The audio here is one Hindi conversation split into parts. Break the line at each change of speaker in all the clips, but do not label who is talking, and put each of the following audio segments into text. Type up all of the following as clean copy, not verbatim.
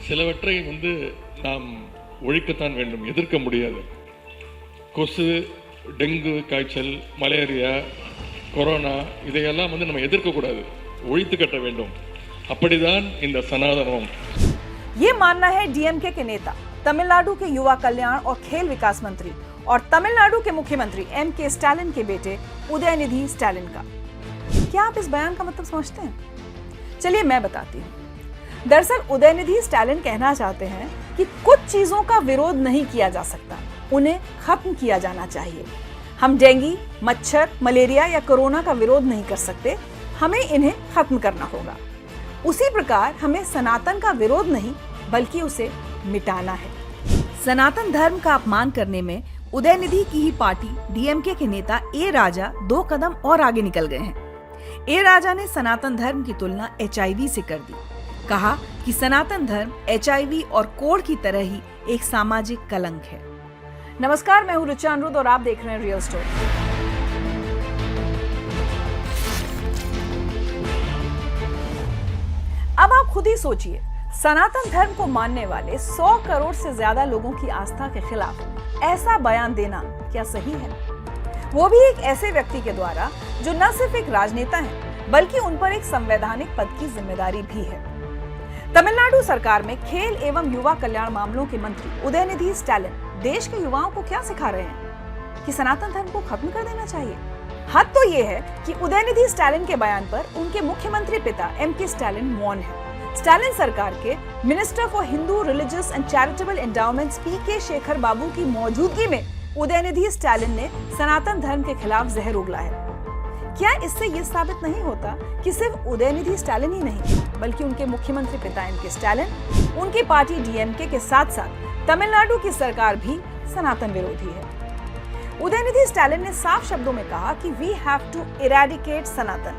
சிலவற்றை நாம் ஒழிக்கத்தான் வேண்டும், எதிர்க்க முடியாது. கொசு, டெங்கு காய்ச்சல், மலேரியா, கொரோனா இதையெல்லாம் நம்ம எதிர்க்கக்கூடாது, ஒழித்து கட்ட வேண்டும். அப்படிதான் இந்த சனாதனம்.
ये मानना है डीएमके के नेता, तमिलनाडु के युवा कल्याण और खेल विकास मंत्री और तमिलनाडु के मुख्यमंत्री एम.के. स्टालिन के बेटे उदयनिधि स्टालिन का। क्या आप इस बयान का मतलब समझते हैं? चलिए मैं बताती हूँ। दरअसल उदयनिधि स्टालिन कहना चाहते हैं कि कुछ चीजों का विरोध नहीं किया जा सकता, उन्हें खत्म किया जाना चाहिए। हम डेंगू, मच्छर, मलेरिया या कोरोना का विरोध नहीं कर सकते, हमें इन्हें खत्म करना होगा। उसी प्रकार हमें सनातन का विरोध नहीं बल्कि उसे मिटाना है। सनातन धर्म का अपमान करने में उदयनिधि की ही पार्टी डीएमके के नेता ए राजा 2 कदम और आगे निकल गए हैं। ए राजा ने सनातन धर्म की तुलना एचआईवी से कर दी। कहा कि सनातन धर्म एचआईवी और कोढ़ की तरह ही एक सामाजिक कलंक है। नमस्कार, मैं हूं ऋचा अनिरुद्ध और आप देख रहे हैं रियल स्टोरी। अब आप खुद ही सोचिए, सनातन धर्म को मानने वाले 100 करोड़ से ज्यादा लोगों की आस्था के खिलाफ ऐसा बयान देना क्या सही है? वो भी एक ऐसे व्यक्ति के द्वारा जो न सिर्फ एक राजनेता है बल्कि उन पर एक संवैधानिक पद की जिम्मेदारी भी है। तमिलनाडु सरकार में खेल एवं युवा कल्याण मामलों के मंत्री उदयनिधि स्टालिन देश के युवाओं को क्या सिखा रहे हैं कि सनातन धर्म को खत्म कर देना चाहिए। हद तो ये है कि उदयनिधि स्टालिन के बयान पर उनके मुख्यमंत्री पिता एम.के. स्टालिन मौन है। स्टालिन सरकार के minister for Hindu religious and charitable endowments PK. Sekar Babu की मौजूदगी में उदयनिधि स्टालिन ने सनातन धर्म के खिलाफ जहर उगला है। क्या इससे ये साबित नहीं होता कि सिर्फ उदयनिधि स्टालिन ही नहीं बल्कि उनके मुख्यमंत्री पिता एम.के. स्टालिन, उनकी पार्टी डीएमके के साथ साथ तमिलनाडु की सरकार भी सनातन विरोधी है? उदयनिधि स्टालिन ने साफ शब्दों में कहा कि वी हैव टू इरेडिकेट सनातन।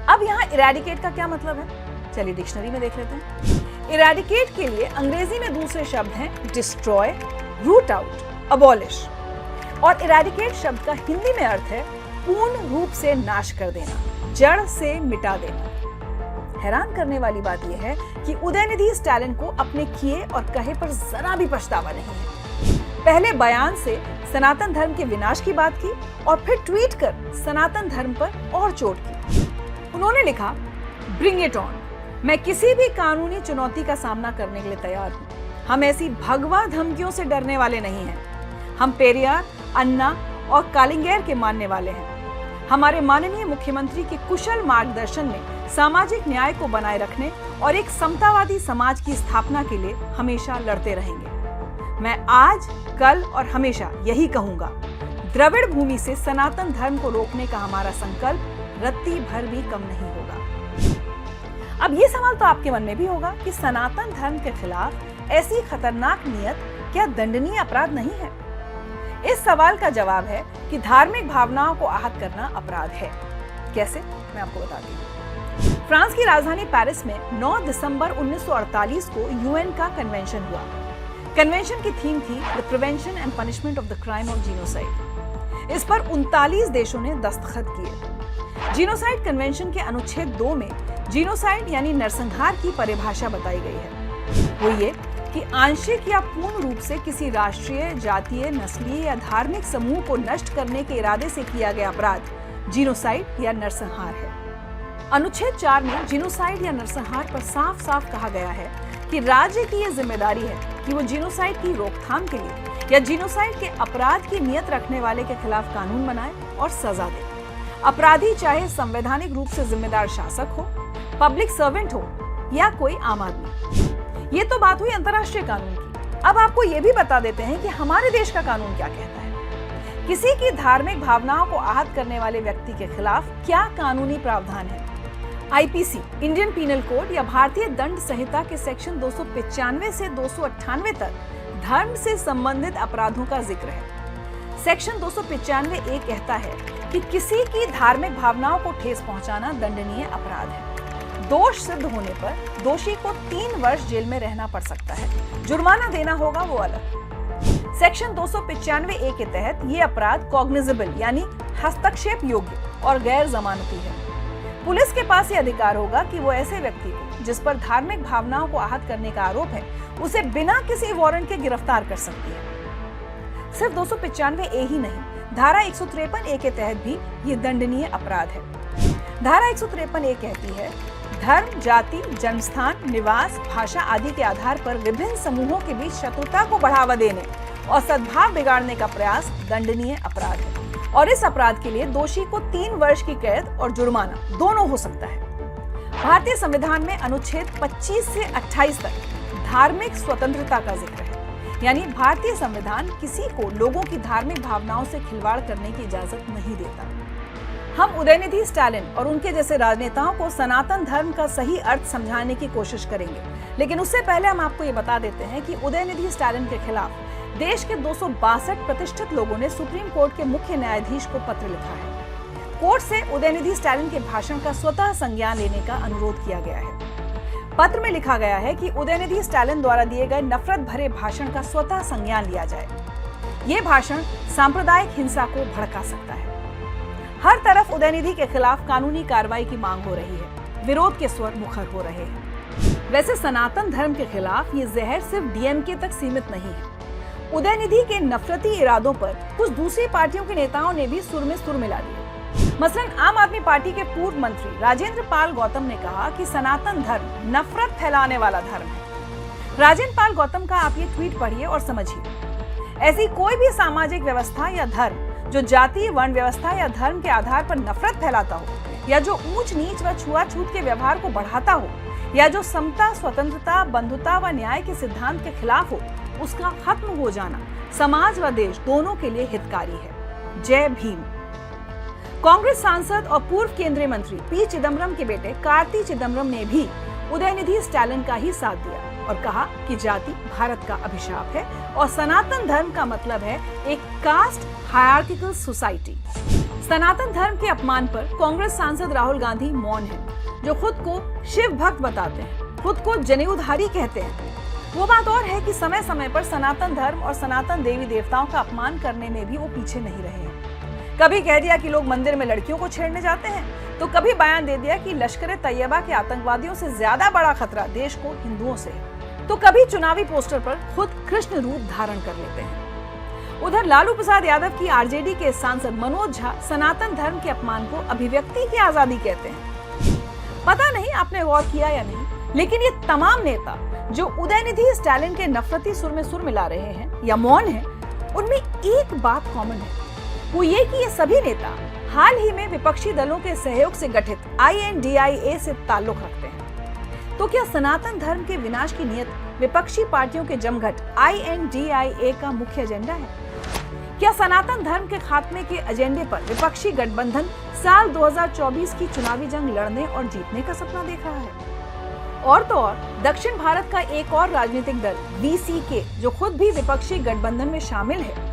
अब यहाँ इरेडिकेट का क्या मतलब है? चलिए डिक्शनरी में देख लेते हैं। इरेडिकेट के लिए अंग्रेजी में दूसरे शब्द हैं डिस्ट्रॉय, रूट आउट, अबॉलिश। और इरेडिकेट शब्द का हिंदी में अर्थ है पूर्ण रूप से नाश कर देना, जड़ से मिटा देना। हैरान करने वाली बात यह है कि उदयनिधि स्टालिन को अपने किए और कहे पर जरा भी पछतावा नहीं है। पहले बयान से सनातन धर्म के विनाश की बात की और फिर ट्वीट कर सनातन धर्म पर और चोट की। उन्होंने लिखा, ब्रिंग इट ऑन, मैं किसी भी कानूनी चुनौती का सामना करने के लिए तैयार हूँ। हम ऐसी भगवा धमकियों से डरने वाले नहीं हैं। हम पेरियार, अन्ना और कालिंगेर के मानने वाले हैं। हमारे माननीय मुख्यमंत्री के कुशल मार्गदर्शन में सामाजिक न्याय को बनाए रखने और एक समतावादी समाज की स्थापना के लिए हमेशा लड़ते रहेंगे। मैं आज, कल और हमेशा यही कहूंगा, द्रविड़ भूमि से सनातन धर्म को रोकने का हमारा संकल्प रत्ती भर भी कम नहीं होगा। अब ये सवाल तो आपके मन में भी होगा कि सनातन धर्म के खिलाफ ऐसी खतरनाक नियत क्या दंडनीय अपराध नहीं है? इस सवाल का जवाब है कि धार्मिक भावनाओं को आहत करना अपराध है। कैसे? मैं आपको बताती हूँ। फ्रांस की राजधानी पेरिस में 9 दिसंबर 1948 को यूएन का कन्वेंशन हुआ। कन्वेंशन की थीम थी the prevention and punishment of the crime of genocide. इस पर 39 देशों ने दस्तखत किए। जीनोसाइड कन्वेंशन के अनुच्छेद 2 में जीनोसाइड यानी नरसंहार की परिभाषा बताई गई है। वो ये कि आंशिक या पूर्ण रूप से किसी राष्ट्रीय, जातीय, नस्लीय या धार्मिक समूह को नष्ट करने के इरादे से किया गया अपराध जीनोसाइड या नरसंहार है। अनुच्छेद 4 में जीनोसाइड या नरसंहार पर साफ साफ कहा गया है कि राज्य की यह जिम्मेदारी है कि वो जीनोसाइड की रोकथाम के लिए या जीनोसाइड के अपराध की नियत रखने वाले के खिलाफ कानून बनाए और सजा दे। अपराधी चाहे संवैधानिक रूप से जिम्मेदार शासक हो, पब्लिक सर्वेंट हो या कोई आम आदमी। ये तो बात हुई अंतर्राष्ट्रीय कानून की। अब आपको ये भी बता देते हैं कि हमारे देश का कानून क्या कहता है। किसी की धार्मिक भावनाओं को आहत करने वाले व्यक्ति के खिलाफ क्या कानूनी प्रावधान है? आईपीसी, इंडियन पीनल कोड या भारतीय दंड संहिता के सेक्शन 295 से 298 तक धर्म से संबंधित अपराधों का जिक्र है। सेक्शन 295A कहता है कि किसी की धार्मिक भावनाओं को ठेस पहुंचाना दंडनीय अपराध है। दोष सिद्ध होने पर दोषी को 3 वर्ष जेल में रहना पड़ सकता है। जुर्माना देना होगा वो अलग। सेक्शन 295A के तहत ये अपराध कॉग्निजेबल यानी हस्तक्षेप योग्य और गैर जमानती है। पुलिस के पास ये अधिकार होगा कि वो ऐसे व्यक्ति को जिस पर धार्मिक भावनाओं को आहत करने का आरोप है उसे बिना किसी वारंट के गिरफ्तार कर सकती है। सिर्फ 295 ए ही नहीं, धारा 153 ए के तहत भी ये दंडनीय अपराध है। धारा 153 ए कहती है, धर्म, जाति, जन्मस्थान, निवास, भाषा आदि के आधार पर विभिन्न समूहों के बीच शत्रुता को बढ़ावा देने और सद्भाव बिगाड़ने का प्रयास दंडनीय अपराध है और इस अपराध के लिए दोषी को 3 वर्ष की कैद और जुर्माना दोनों हो सकता है। भारतीय संविधान में अनुच्छेद 25 से 28 तक धार्मिक स्वतंत्रता का जिक्र है, यानी भारतीय संविधान किसी को लोगों की धार्मिक भावनाओं से खिलवाड़ करने की इजाजत नहीं देता। हम उदयनिधि स्टालिन और उनके जैसे राजनेताओं को सनातन धर्म का सही अर्थ समझाने की कोशिश करेंगे, लेकिन उससे पहले हम आपको ये बता देते हैं कि उदयनिधि स्टालिन के खिलाफ देश के 262 प्रतिष्ठित लोगों ने सुप्रीम कोर्ट के मुख्य न्यायाधीश को पत्र लिखा है। कोर्ट से उदयनिधि स्टालिन के भाषण का स्वतः संज्ञान लेने का अनुरोध किया गया है। पत्र में लिखा गया है कि उदयनिधि स्टालिन द्वारा दिए गए नफरत भरे भाषण का स्वतः संज्ञान लिया जाए। ये भाषण सांप्रदायिक हिंसा को भड़का सकता है। हर तरफ उदयनिधि के खिलाफ कानूनी कार्रवाई की मांग हो रही है, विरोध के स्वर मुखर हो रहे हैं। वैसे सनातन धर्म के खिलाफ ये जहर सिर्फ डीएमके तक सीमित नहीं है। उदयनिधि के नफरती इरादों पर कुछ दूसरी पार्टियों के नेताओं ने भी सुर में सुर मिला दिया। मसलन आम आदमी पार्टी के पूर्व मंत्री राजेंद्र पाल गौतम ने कहा कि सनातन धर्म नफरत फैलाने वाला धर्म है। राजेंद्र पाल गौतम का आप ये ट्वीट पढ़िए और समझिए। ऐसी कोई भी सामाजिक व्यवस्था या धर्म जो जाति, वर्ण व्यवस्था या धर्म के आधार पर नफरत फैलाता हो, या जो ऊंच नीच व छुआछूत के व्यवहार को बढ़ाता हो, या जो समता, स्वतंत्रता, बंधुता व न्याय के सिद्धांत के खिलाफ हो, उसका खत्म हो जाना समाज व देश दोनों के लिए हितकारी है। जय भीम। कांग्रेस सांसद और पूर्व केंद्रीय मंत्री पी चिदम्बरम के बेटे कार्ति चिदम्बरम ने भी उदयनिधि स्टालिन का ही साथ दिया और कहा कि जाति भारत का अभिशाप है और सनातन धर्म का मतलब है एक कास्ट हायरार्किकल सोसाइटी। सनातन धर्म के अपमान पर कांग्रेस सांसद राहुल गांधी मौन है, जो खुद को शिव भक्त बताते हैं, खुद को जनेऊधारी कहते हैं। वो बात और है कि समय समय पर सनातन धर्म और सनातन देवी देवताओं का अपमान करने में भी वो पीछे नहीं रहे हैं। कभी कह दिया कि लोग मंदिर में लड़कियों को छेड़ने जाते हैं, तो कभी बयान दे दिया कि लश्कर तैयबा के आतंकवादियों से ज्यादा बड़ा खतरा देश को हिंदुओं से है, तो कभी चुनावी पोस्टर पर खुद कृष्ण रूप धारण कर लेते हैं। उधर लालू प्रसाद यादव की आरजेडी के सांसद मनोज झा सनातन धर्म के अपमान को अभिव्यक्ति की आजादी कहते हैं। पता नहीं आपने गौर किया या नहीं, लेकिन ये तमाम नेता जो उदयनिधि स्टालिन के नफरती सुर में सुर मिला रहे हैं या मौन हैं, उनमें एक बात कॉमन है, वो ये कि ये सभी नेता हाल ही में विपक्षी दलों के सहयोग से गठित INDIA से ताल्लुक रखते हैं। तो क्या सनातन धर्म के विनाश की नियत विपक्षी पार्टियों के जमघट INDIA का मुख्य एजेंडा है? क्या सनातन धर्म के खात्मे के एजेंडे पर विपक्षी गठबंधन साल 2024 की चुनावी जंग लड़ने और जीतने का सपना देख रहा है? और तो और दक्षिण भारत का एक और राजनीतिक दल VCK, जो खुद भी विपक्षी गठबंधन में शामिल है,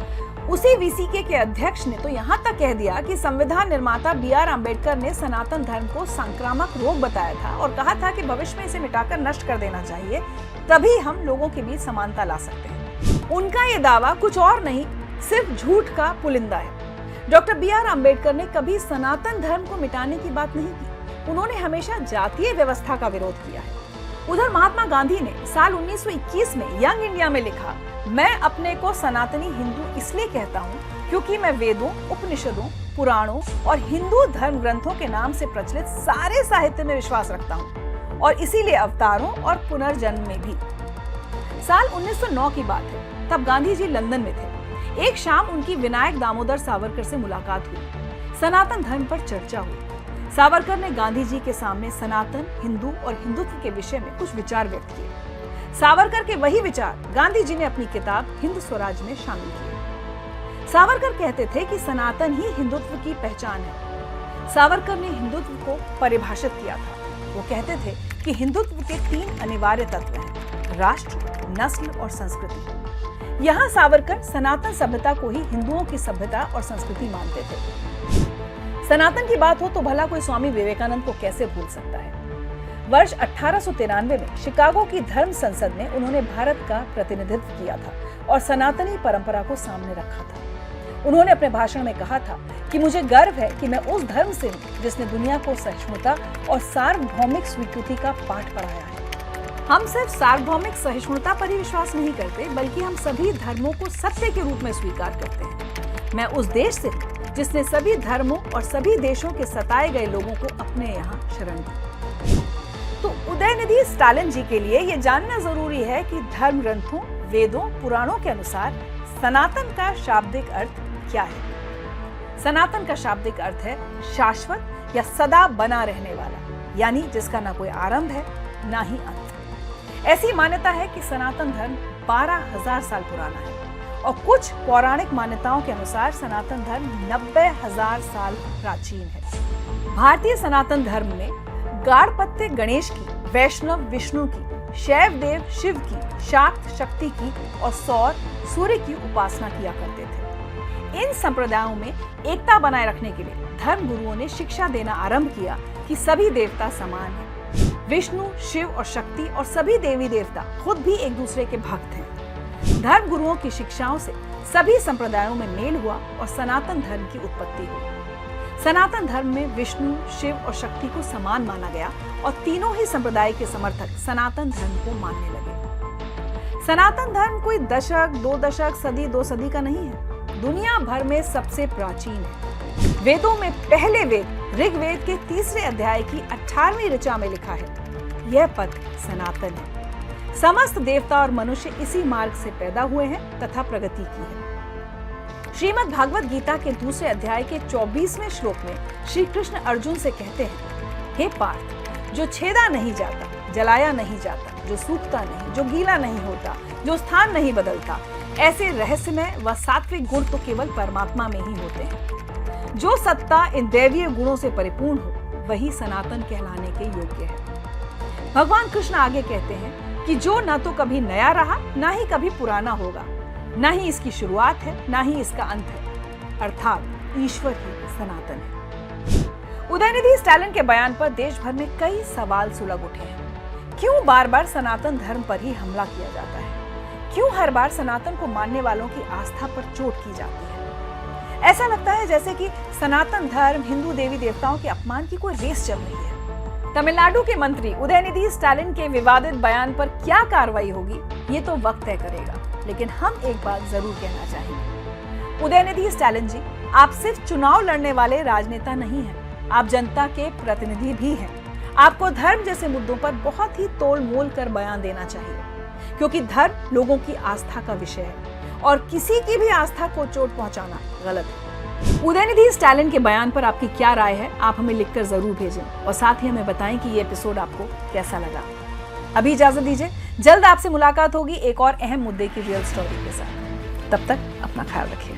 उसी VCK के अध्यक्ष ने तो यहाँ तक कह दिया कि संविधान निर्माता BR अम्बेडकर ने सनातन धर्म को संक्रामक रोग बताया था और कहा था कि भविष्य में इसे मिटाकर नष्ट कर देना चाहिए, तभी हम लोगों के बीच समानता ला सकते हैं। उनका ये दावा कुछ और नहीं, सिर्फ झूठ का पुलिंदा है। डॉक्टर BR अम्बेडकर ने कभी सनातन धर्म को मिटाने की बात नहीं की, उन्होंने हमेशा जातीय व्यवस्था का विरोध किया है। उधर महात्मा गांधी ने साल 1921 में यंग इंडिया में लिखा, मैं अपने को सनातनी हिंदू इसलिए कहता हूँ क्योंकि मैं वेदों, उपनिषदों, पुराणों और हिंदू धर्म ग्रंथों के नाम से प्रचलित सारे साहित्य में विश्वास रखता हूँ और इसीलिए अवतारों और पुनर्जन्म में भी। साल 1909 की बात है, तब गांधी जी लंदन में थे। एक शाम उनकी विनायक दामोदर सावरकर से मुलाकात हुई। सनातन धर्म पर चर्चा हुई। सावरकर ने गांधी जी के सामने सनातन, हिंदू और हिंदुत्व के विषय में कुछ विचार व्यक्त किए। सावरकर के वही विचार गांधी जी ने अपनी किताब हिंद स्वराज में शामिल किए। सावरकर कहते थे कि सनातन ही हिंदुत्व की पहचान है। सावरकर ने हिंदुत्व को परिभाषित किया था। वो कहते थे कि हिंदुत्व के 3 अनिवार्य तत्व हैं, राष्ट्र, नस्ल और संस्कृति। यहाँ सावरकर सनातन सभ्यता को ही हिंदुओं की सभ्यता और संस्कृति मानते थे। सनातन की बात हो तो भला कोई स्वामी विवेकानंद को कैसे भूल सकता है। वर्ष 1893 में शिकागो की धर्म संसद में उन्होंने भारत का प्रतिनिधित्व किया था और सनातनी परंपरा को सामने रखा था। उन्होंने अपने भाषण में कहा था कि मुझे गर्व है कि मैं उस धर्म से हूँ जिसने दुनिया को सहिष्णुता और सार्वभौमिक स्वीकृति का पाठ पढ़ाया है। हम सिर्फ सार्वभौमिक सहिष्णुता पर ही विश्वास नहीं करते, बल्कि हम सभी धर्मों को सत्य के रूप में स्वीकार करते हैं। मैं उस देश से हूँ जिसने सभी धर्मों और सभी देशों के सताए गए लोगों को अपने यहाँ शरण दी। तो उदयनिधि स्टालिन जी के लिए ये जानना जरूरी है कि धर्म ग्रंथों, वेदों, पुराणों के अनुसार सनातन का शाब्दिक अर्थ क्या है। सनातन का शाब्दिक अर्थ है शाश्वत या सदा बना रहने वाला, यानी जिसका ना कोई आरंभ है ना ही अंत। ऐसी मान्यता है कि सनातन धर्म 12,000 साल पुराना है और कुछ पौराणिक मान्यताओं के अनुसार सनातन धर्म 90,000 साल प्राचीन है। भारतीय सनातन धर्म में गाणपत्य गणेश की, वैष्णव विष्णु की, शैव देव शिव की, शाक्त शक्ति की और सौर सूर्य की उपासना किया करते थे। इन संप्रदायों में एकता बनाए रखने के लिए धर्म गुरुओं ने शिक्षा देना आरंभ किया कि सभी देवता समान हैं। विष्णु, शिव और शक्ति और सभी देवी देवता खुद भी एक दूसरे के भक्त हैं। धर्म गुरुओं की शिक्षाओं से सभी संप्रदायों में मेल हुआ और सनातन धर्म की उत्पत्ति हुई। सनातन धर्म में विष्णु, शिव और शक्ति को समान माना गया और तीनों ही संप्रदाय के समर्थक सनातन धर्म को मानने लगे। सनातन धर्म कोई दशक, 2 दशक, सदी, 2 सदी का नहीं है। दुनिया भर में सबसे प्राचीन है। वेदों में पहले वेद ऋग्वेद के 3 अध्याय की 18वीं ऋचा में लिखा है, यह पथ सनातन है। समस्त देवता और मनुष्य इसी मार्ग से पैदा हुए हैं तथा प्रगति की है। श्रीमद् भागवत गीता के 2 अध्याय के 24वें श्लोक में श्री कृष्ण अर्जुन से कहते हैं, हे पार्थ, जो छेदा नहीं जाता, जलाया नहीं जाता, जो सूखता नहीं, जो गीला नहीं होता, जो स्थान नहीं बदलता, ऐसे रहस्यमय व सात्विक गुण तो केवल परमात्मा में ही होते हैं। जो सत्ता इन दैवीय गुणों से परिपूर्ण हो, वही सनातन कहलाने के योग्य है। भगवान कृष्ण आगे कहते हैं कि जो न तो कभी नया रहा, ना ही कभी पुराना होगा, ना ही इसकी शुरुआत है, ना ही इसका अंत है, अर्थात ईश्वर ही सनातन है। उदयनिधि स्टालिन के बयान पर देश भर में कई सवाल सुलग उठे हैं। क्यों बार बार सनातन धर्म पर ही हमला किया जाता है? क्यों हर बार सनातन को मानने वालों की आस्था पर चोट की जाती है? ऐसा लगता है जैसे कि सनातन धर्म, हिंदू देवी देवताओं के अपमान की कोई रेस चल रही है। तमिलनाडु के मंत्री उदयनिधि स्टालिन के विवादित बयान पर क्या कार्रवाई होगी, ये तो वक्त तय करेगा। लेकिन हम एक बात जरूर कहना चाहेंगे, उदयनिधि स्टालिन जी, आप सिर्फ चुनाव लड़ने वाले राजनेता नहीं हैं, आप जनता के प्रतिनिधि भी हैं। आपको धर्म जैसे मुद्दों पर बहुत ही तोल मोल कर बयान देना चाहिए, क्योंकि धर्म लोगों की आस्था का विषय है और किसी की भी आस्था को चोट पहुंचाना गलत है। उदयनिधि स्टालिन के बयान पर आपकी क्या राय है, आप हमें लिखकर जरूर भेजें और साथ ही हमें बताएं कि ये एपिसोड आपको कैसा लगा। अभी इजाजत दीजिए, जल्द आपसे मुलाकात होगी एक और अहम मुद्दे की रियल स्टोरी के साथ। तब तक अपना ख्याल रखिए।